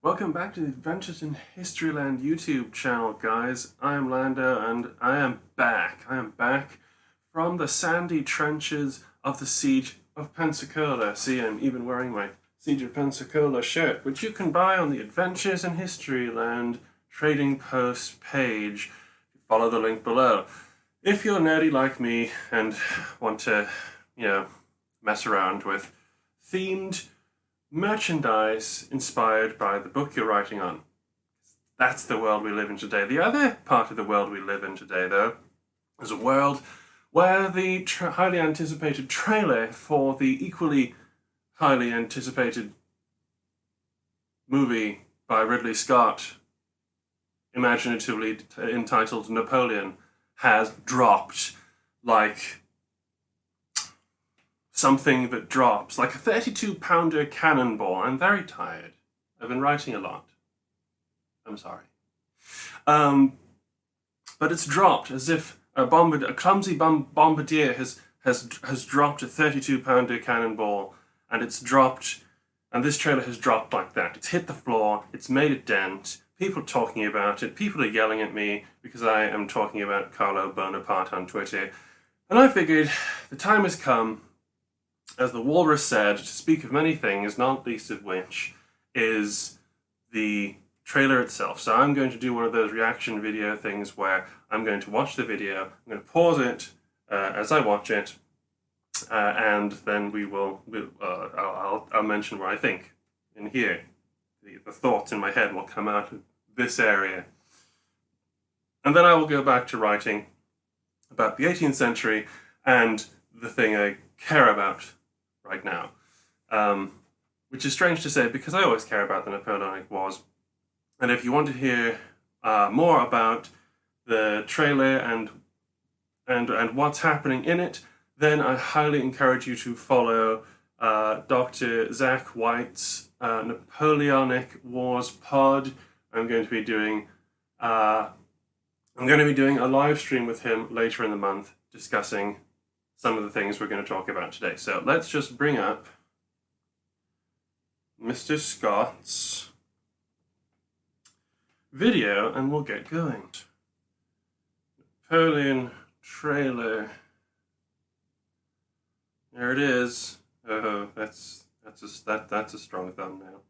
Welcome back to the Adventures in Historyland YouTube channel, guys. I am Lando, and I am back. I am back from the sandy trenches of the Siege of Pensacola. See, I'm even wearing my Siege of Pensacola shirt, which you can buy on the Adventures in Historyland Trading Post page. Follow the link below. If you're nerdy like me and want to, mess around with themed merchandise inspired by the book you're writing on. That's the world we live in today. The other part of the world we live in today, though, is a world where the highly anticipated trailer for the equally highly anticipated movie by Ridley Scott, imaginatively entitled Napoleon, has dropped like something that drops, like a 32-pounder cannonball. I'm very tired. I've been writing a lot. I'm sorry. But it's dropped as if a clumsy bombardier has dropped a 32-pounder cannonball, and it's dropped, and this trailer has dropped like that. It's hit the floor, it's made a dent, people are talking about it, people are yelling at me because I am talking about Carlo Bonaparte on Twitter. And I figured the time has come, as the walrus said, to speak of many things, not least of which is the trailer itself. So I'm going to do one of those reaction video things where I'm going to watch the video, I'm going to pause it as I watch it, and then I'll mention what I think in here. The thoughts in my head will come out of this area. And then I will go back to writing about the 18th century and the thing I care about right now, which is strange to say because I always care about the Napoleonic Wars. And if you want to hear more about the trailer and what's happening in it, then I highly encourage you to follow Dr. Zach White's Napoleonic Wars pod. I'm going to be doing a live stream with him later in the month discussing some of the things we're going to talk about today. So let's just bring up Mr. Scott's video and we'll get going. Napoleon trailer. There it is. Oh, that's a strong thumbnail.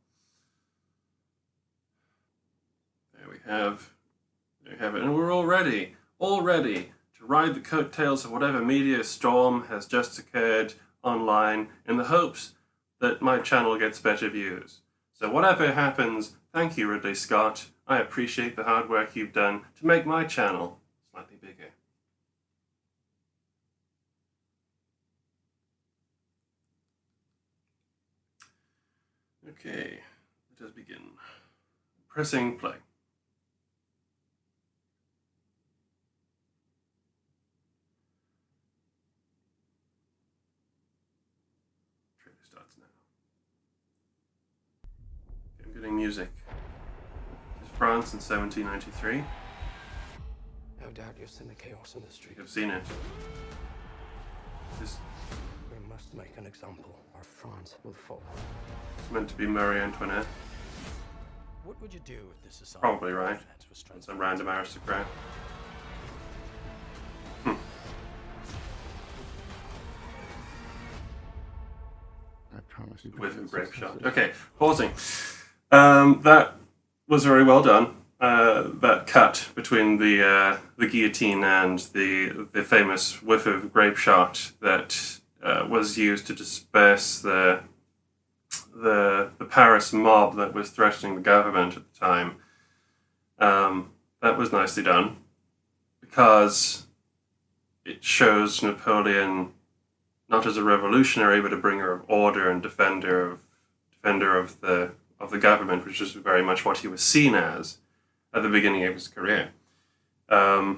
There we have it, and we're all ready to ride the coattails of whatever media storm has just occurred online in the hopes that my channel gets better views. So whatever happens, thank you, Ridley Scott. I appreciate the hard work you've done to make my channel slightly bigger. Okay, let us begin. Pressing play. Starts now. Okay, I'm getting music. This is France in 1793. No doubt you've seen the chaos in the street. I've seen it. We must make an example, or France will fall. It's meant to be Marie Antoinette. What would you do if this is probably right? Some random aristocrat. With a grape shot. Okay, pausing. That was very well done. That cut between the guillotine and the famous whiff of grape shot that was used to disperse the Paris mob that was threatening the government at the time. That was nicely done because it shows Napoleon not as a revolutionary, but a bringer of order and defender of the government, which is very much what he was seen as at the beginning of his career. I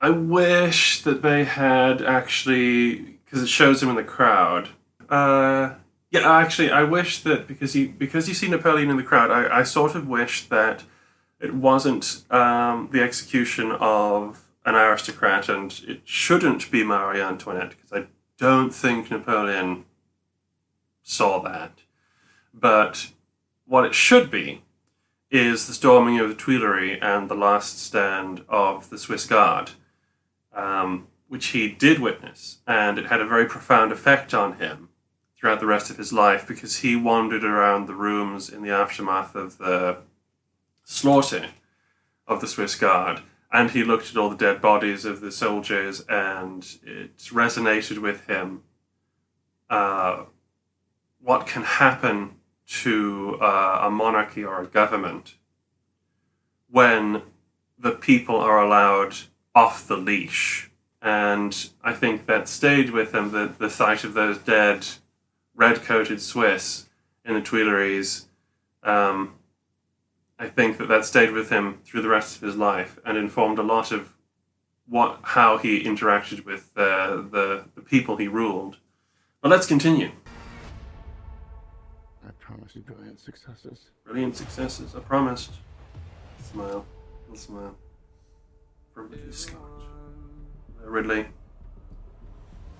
wish that they had actually, because it shows him in the crowd. I wish that because you see Napoleon in the crowd, I sort of wish that it wasn't the execution of an aristocrat, and it shouldn't be Marie Antoinette, because I don't think Napoleon saw that. But what it should be is the storming of the Tuileries and the last stand of the Swiss Guard, which he did witness, and it had a very profound effect on him throughout the rest of his life, because he wandered around the rooms in the aftermath of the slaughter of the Swiss Guard, and he looked at all the dead bodies of the soldiers, and it resonated with him what can happen to a monarchy or a government when the people are allowed off the leash. And I think that stayed with him, the sight of those dead red-coated Swiss in the Tuileries. I think that stayed with him through the rest of his life and informed a lot of how he interacted with the people he ruled. But let's continue. I promise you brilliant successes. Brilliant successes, I promised. Smile. Little smile. For Ridley Scott. Ridley.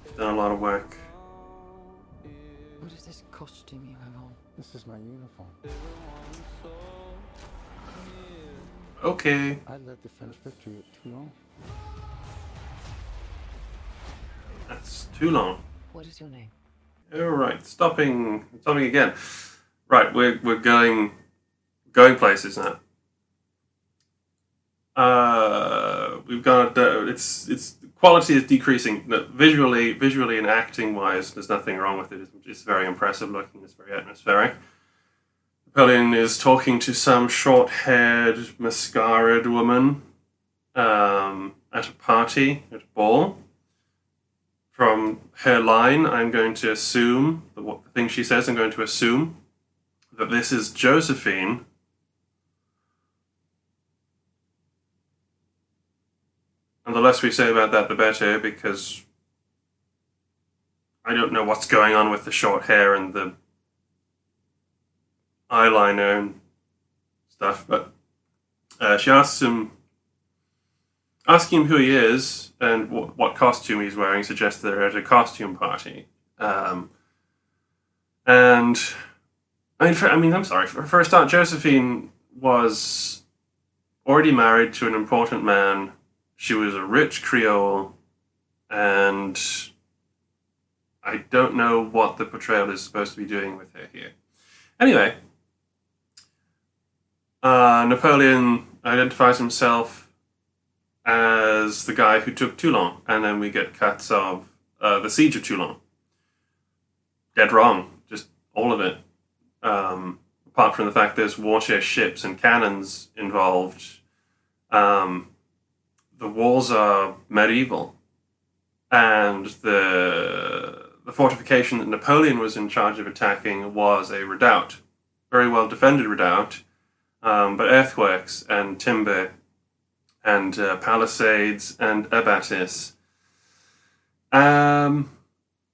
He's done a lot of work. What is this costume you have on? This is my uniform. Okay. I led the French victory at Toulon. That's too long. What is your name? Alright, stopping again. Right, we're going places now. We've got it's quality is decreasing. No, visually and acting wise, there's nothing wrong with it. It's very impressive looking. It's very atmospheric. Napoleon is talking to some short-haired, mascaraed woman at a party, at a ball. From her line, I'm going to assume, the thing she says, I'm going to assume that this is Josephine. And the less we say about that, the better, because I don't know what's going on with the short hair and the eyeliner and stuff, but she asks him, asking him who he is and what costume he's wearing, suggests they're at a costume party. And I'm sorry. For a start, Josephine was already married to an important man. She was a rich Creole, and I don't know what the portrayal is supposed to be doing with her here. Anyway, Napoleon identifies himself as the guy who took Toulon, and then we get cuts of the siege of Toulon. Dead wrong, just all of it. Apart from the fact there's warship ships and cannons involved, the walls are medieval, and the fortification that Napoleon was in charge of attacking was a redoubt, very well defended redoubt, but earthworks and timber and palisades and abattis.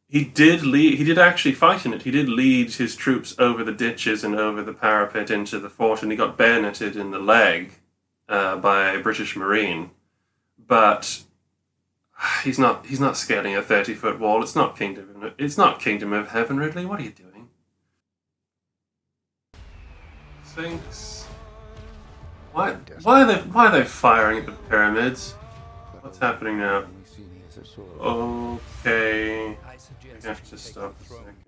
He did actually fight in it. He did lead his troops over the ditches and over the parapet into the fort, and he got bayoneted in the leg by a British Marine. But he's not scaling a 30-foot wall. It's not Kingdom of Heaven, Ridley. What are you doing? Sphinx. Why are they firing at the pyramids? What's happening now? Okay. I have to stop a second.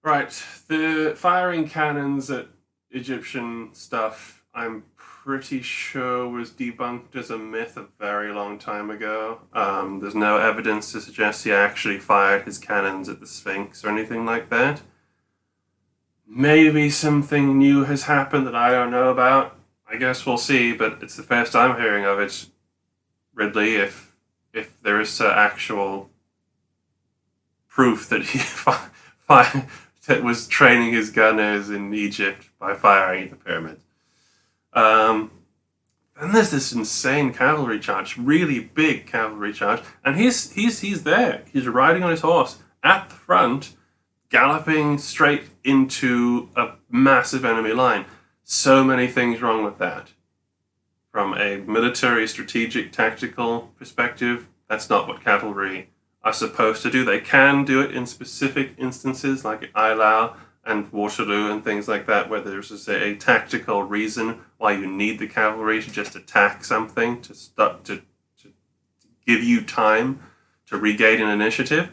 Right, the firing cannons at Egyptian stuff, I'm pretty sure was debunked as a myth a very long time ago. There's no evidence to suggest he actually fired his cannons at the Sphinx or anything like that. Maybe something new has happened that I don't know about. I guess we'll see, but it's the first I'm hearing of it, Ridley, if there is actual proof that he that was training his gunners in Egypt by firing at the pyramids. Then there's this insane cavalry charge, really big cavalry charge, and he's there. He's riding on his horse at the front, galloping straight into a massive enemy line. So many things wrong with that. From a military, strategic, tactical perspective, that's not what cavalry are supposed to do. They can do it in specific instances, like at Eylau and Waterloo and things like that, where there's a tactical reason why you need the cavalry to just attack something, to give you time to regain an initiative.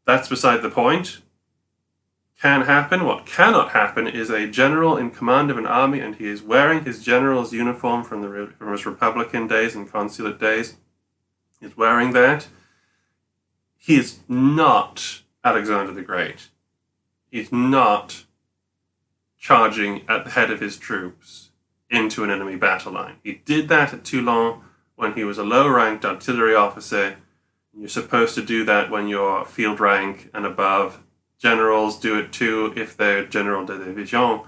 That's beside the point. Can happen. What cannot happen is a general in command of an army, and he is wearing his general's uniform from his Republican days and consulate days. He's wearing that. He is not Alexander the Great. He's not charging at the head of his troops into an enemy battle line. He did that at Toulon when he was a low-ranked artillery officer. You're supposed to do that when you're field rank and above. Generals do it too if they're general de division,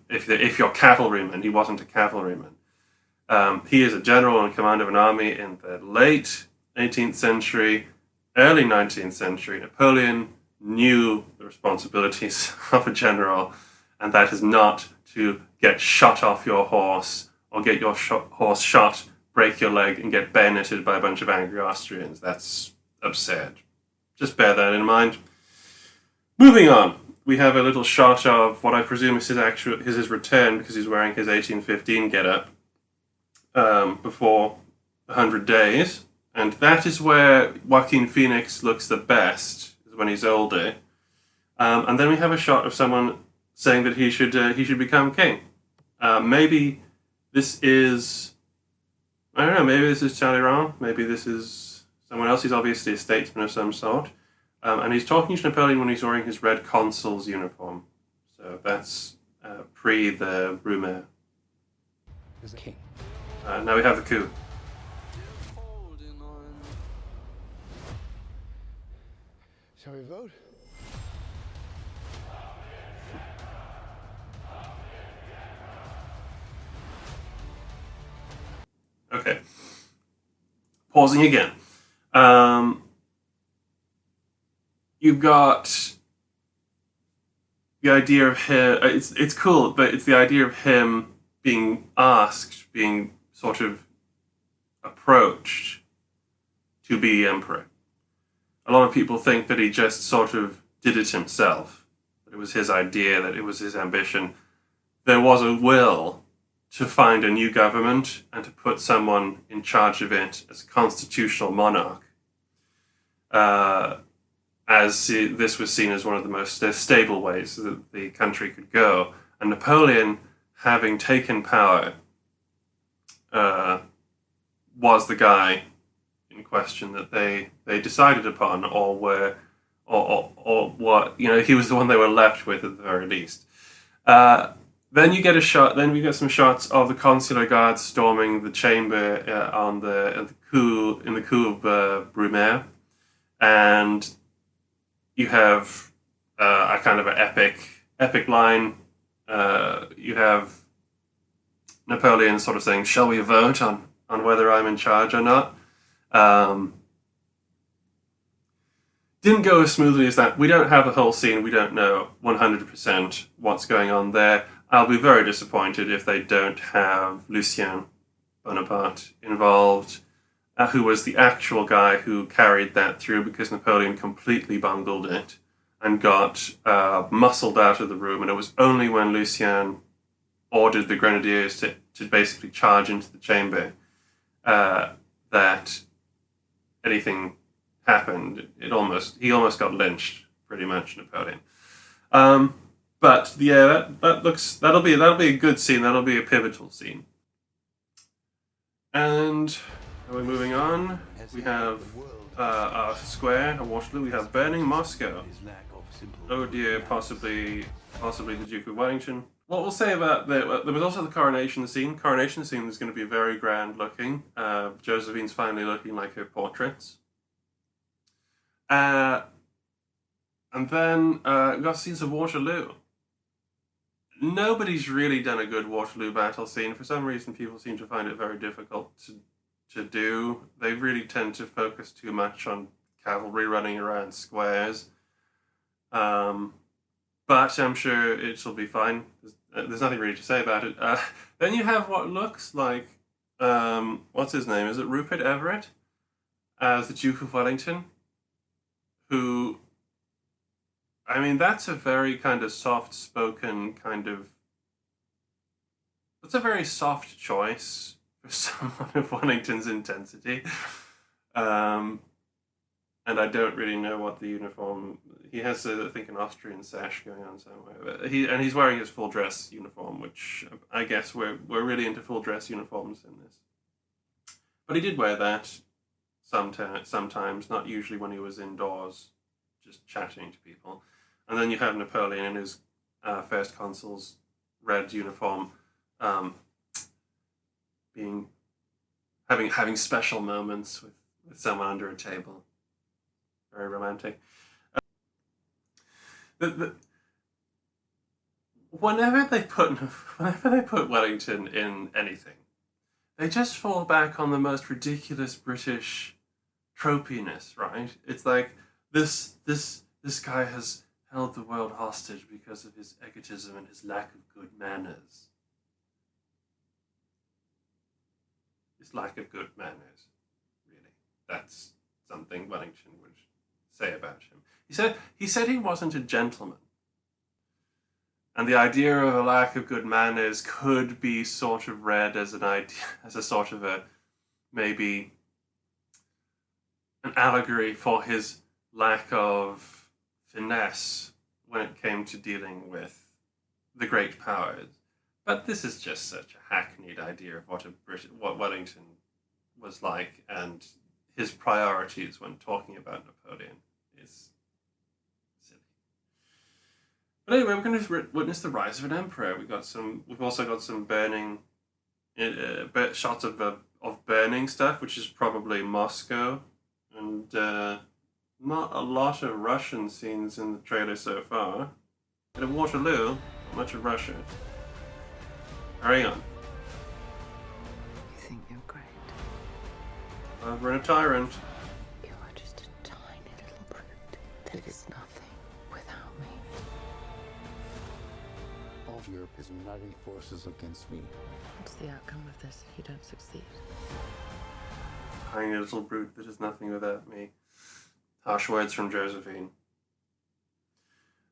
if you're cavalryman. He wasn't a cavalryman. He is a general in command of an army in the late 18th century, early 19th century. Napoleon knew the responsibilities of a general, and that is not to get shot off your horse or get your horse shot, break your leg, and get bayoneted by a bunch of angry Austrians. That's absurd. Just bear that in mind. Moving on, we have a little shot of what I presume is his return, because he's wearing his 1815 getup before 100 days, and that is where Joaquin Phoenix looks the best, is when he's older. And then we have a shot of someone saying that he should become king. Maybe this is, I don't know, maybe this is Talleyrand, maybe this is someone else. He's obviously a statesman of some sort. And he's talking to Napoleon when he's wearing his red consul's uniform. So that's pre the Brumaire. King. Now we have the coup. Shall we vote? Okay. Pausing again. You've got the idea of him. It's cool, but it's the idea of him being asked, being sort of approached to be emperor. A lot of people think that he just sort of did it himself, that it was his idea, that it was his ambition. There was a will to find a new government and to put someone in charge of it as a constitutional monarch, as this was seen as one of the most stable ways that the country could go. And Napoleon, having taken power, was the guy in question that they decided upon, or what, he was the one they were left with at the very least. Then you get a shot. Then we get some shots of the consular guards storming the chamber in the coup of Brumaire, and you have a kind of an epic line. You have Napoleon sort of saying, "Shall we vote on whether I'm in charge or not?" Didn't go as smoothly as that. We don't have the whole scene. We don't know 100% what's going on there. I'll be very disappointed if they don't have Lucien Bonaparte involved, who was the actual guy who carried that through, because Napoleon completely bungled it and got muscled out of the room. And it was only when Lucien ordered the grenadiers to basically charge into the chamber that anything happened. He almost got lynched, pretty much, Napoleon. But yeah, that'll be a good scene. That'll be a pivotal scene. And we're moving on. We have our square of Waterloo. We have burning Moscow. Oh dear, possibly the Duke of Wellington. What we'll say about there was also the coronation scene. Coronation scene is going to be very grand looking. Josephine's finally looking like her portraits. And then we've got scenes of Waterloo. Nobody's really done a good Waterloo battle scene. For some reason, people seem to find it very difficult to do. They really tend to focus too much on cavalry running around squares. But I'm sure it'll be fine. There's nothing really to say about it. Then you have what looks like, what's his name? Is it Rupert Everett as the Duke of Wellington, who, I mean, that's a very kind of soft-spoken kind of, that's a very soft choice for someone of Wellington's intensity. And I don't really know what the uniform, he has, I think, an Austrian sash going on somewhere. But he's wearing his full dress uniform, which I guess we're really into full dress uniforms in this. But he did wear that sometimes, not usually when he was indoors, just chatting to people. And then you have Napoleon in his first consul's red uniform, having special moments with someone under a table. Very romantic. Whenever they put Wellington in anything, they just fall back on the most ridiculous British tropiness, right? It's like this guy has held the world hostage because of his egotism and his lack of good manners. His lack of good manners, really. That's something Wellington would say about him. He said he wasn't a gentleman. And the idea of a lack of good manners could be sort of read as as a sort of maybe an allegory for his lack of finesse when it came to dealing with the great powers. But this is just such a hackneyed idea of what Wellington was like, and his priorities when talking about Napoleon is silly. But anyway, we're going to witness the rise of an emperor. We've also got some burning shots of burning stuff, which is probably Moscow, and not a lot of Russian scenes in the trailer so far. Bit of Waterloo, not much of Russia. Hurry on. You think you're great? We're in a tyrant. You are just a tiny little brute that is nothing without me. All of Europe is uniting forces against me. What's the outcome of this if you don't succeed? Tiny little brute that is nothing without me. Harsh words from Josephine.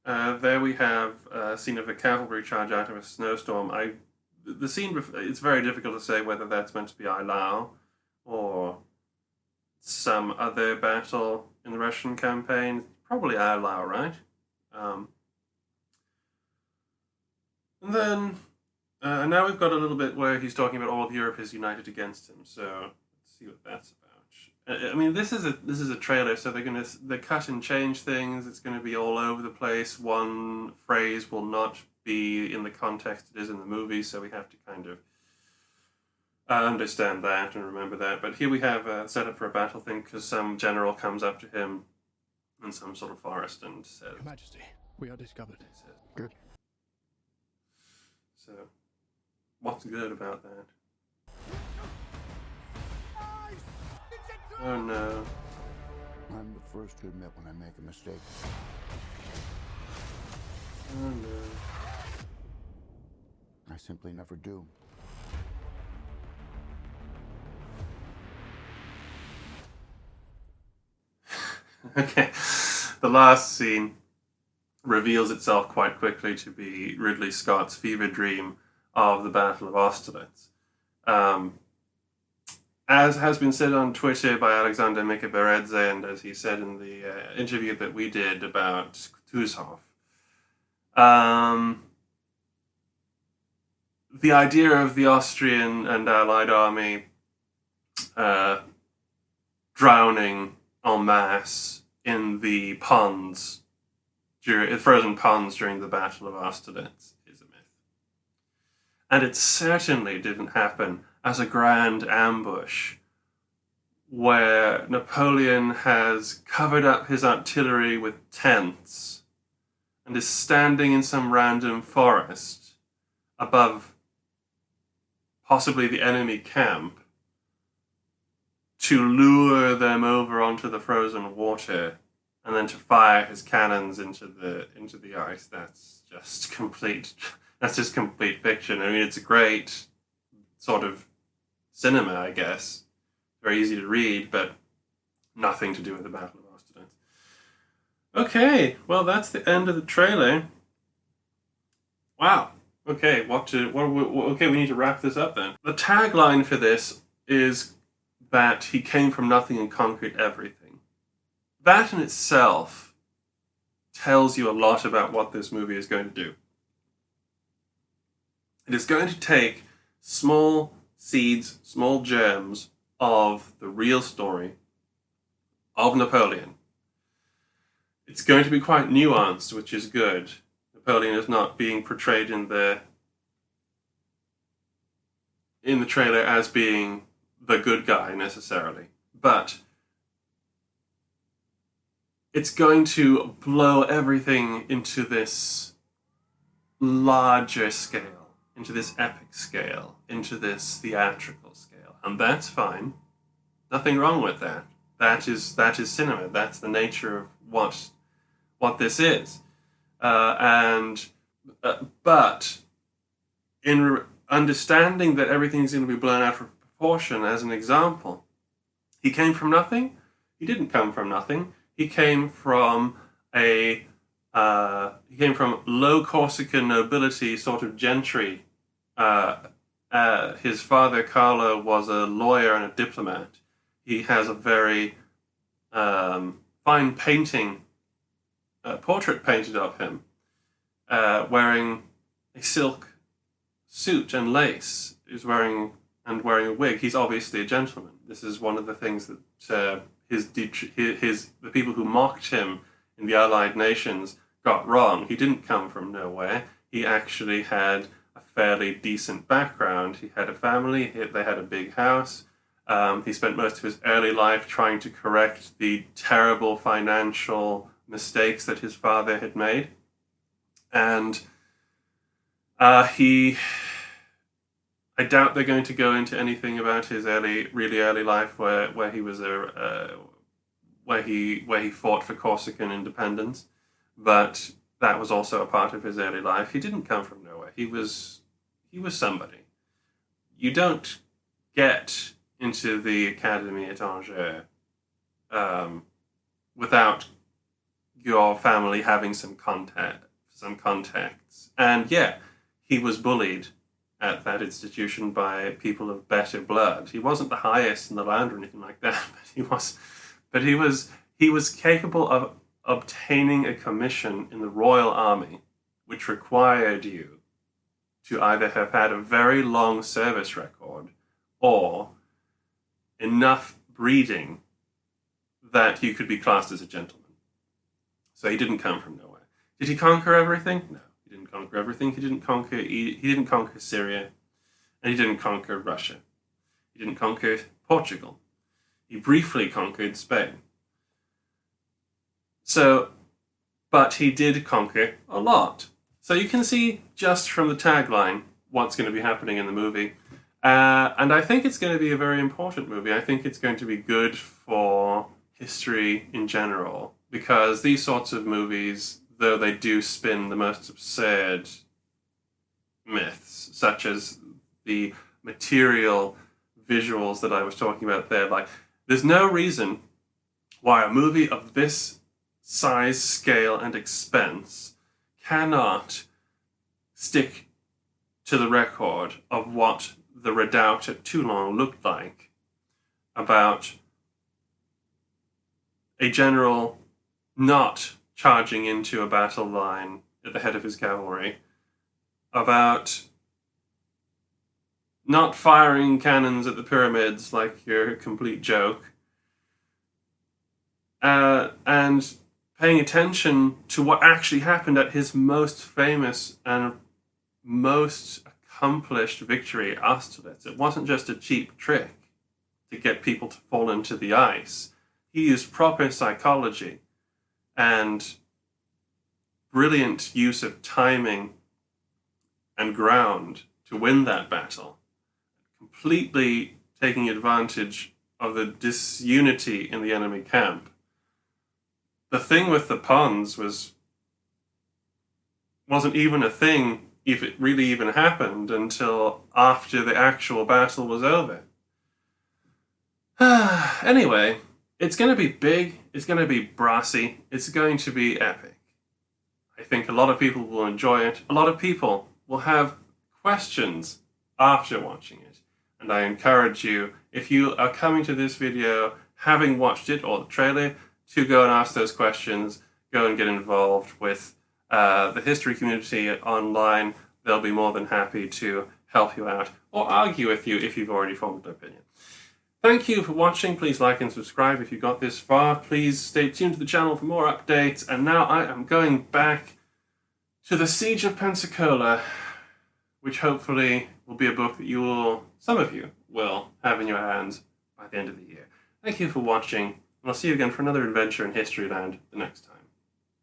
There we have a scene of a cavalry charge out of a snowstorm. The scene, it's very difficult to say whether that's meant to be Eylau or some other battle in the Russian campaign. Probably Eylau, right? And then, now we've got a little bit where he's talking about all of Europe is united against him. So let's see what that's about. I mean, this is a trailer, so they cut and change things. It's going to be all over the place. One phrase will not be in the context it is in the movie, so we have to kind of understand that and remember that. But here we have a setup for a battle thing, because some general comes up to him in some sort of forest and says, Your Majesty, we are discovered. Good. So, what's good about that? Oh no. I'm the first to admit when I make a mistake. Oh no. I simply never do. Okay. The last scene reveals itself quite quickly to be Ridley Scott's fever dream of the Battle of Austerlitz. As has been said on Twitter by Alexander Mikaberedze, and as he said in the interview that we did about Kutuzov, the idea of the Austrian and Allied army drowning en masse in the ponds, frozen ponds during the Battle of Austerlitz is a myth. And it certainly didn't happen as a grand ambush where Napoleon has covered up his artillery with tents and is standing in some random forest above possibly the enemy camp to lure them over onto the frozen water and then to fire his cannons into the ice. That's just complete fiction. I mean, it's a great sort of cinema, I guess. Very easy to read, but nothing to do with the Battle of Austerlitz. Okay, well, that's the end of the trailer. Wow. Okay, okay, we need to wrap this up then. The tagline for this is that he came from nothing and conquered everything. That in itself tells you a lot about what this movie is going to do. It is going to take small seeds, small germs of the real story of Napoleon. It's going to be quite nuanced, which is good. Napoleon is not being portrayed in the trailer as being the good guy necessarily, but it's going to blow everything into this larger scale, into this epic scale, into this theatrical scale, and that's fine. Nothing wrong with that. That is cinema. That's the nature of what this is. But in understanding that everything's going to be blown out of proportion, as an example, he came from nothing. He didn't come from nothing. He came from low Corsican nobility, sort of gentry. His father Carlo was a lawyer and a diplomat. He has a very fine painting. Portrait painted of him wearing a silk suit and lace. He's wearing a wig. He's obviously a gentleman. This is one of the things that the people who mocked him in the Allied nations got wrong. He didn't come from nowhere. He actually had a fairly decent background. He had a family. They had a big house. He spent most of his early life trying to correct the terrible financial mistakes that his father had made, and I doubt they're going to go into anything about his really early life where he was where he fought for Corsican independence, but that was also a part of his early life. He didn't come from nowhere. He was somebody. You don't get into the academy at Angers without your family having some contacts. And yeah, he was bullied at that institution by people of better blood. He wasn't the highest in the land or anything like that, but he was capable of obtaining a commission in the Royal Army, which required you to either have had a very long service record or enough breeding that you could be classed as a gentleman. So he didn't come from nowhere. Did he conquer everything? No, he didn't conquer everything. He didn't conquer Syria, and he didn't conquer Russia. He didn't conquer Portugal. He briefly conquered Spain. But he did conquer a lot. So you can see just from the tagline what's going to be happening in the movie. And I think it's going to be a very important movie. I think it's going to be good for history in general, because these sorts of movies, though they do spin the most absurd myths, such as the material visuals that I was talking about there, like, there's no reason why a movie of this size, scale, and expense cannot stick to the record of what the redoubt at Toulon looked like, about a general not charging into a battle line at the head of his cavalry, about not firing cannons at the pyramids like you're a complete joke, and paying attention to what actually happened at his most famous and most accomplished victory, Austerlitz. It wasn't just a cheap trick to get people to fall into the ice. He used proper psychology and brilliant use of timing and ground to win that battle, completely taking advantage of the disunity in the enemy camp. The thing with the ponds wasn't even a thing if it really even happened until after the actual battle was over. Anyway, it's going to be big, is going to be brassy. It's going to be epic. I think a lot of people will enjoy it. A lot of people will have questions after watching it. And I encourage you, if you are coming to this video having watched it or the trailer, to go and ask those questions, go and get involved with the history community online. They'll be more than happy to help you out or argue with you if you've already formed an opinion. Thank you for watching. Please like and subscribe if you got this far. Please stay tuned to the channel for more updates. And now I am going back to the Siege of Pensacola, which hopefully will be a book that some of you will have in your hands by the end of the year. Thank you for watching, and I'll see you again for another adventure in Historyland the next time.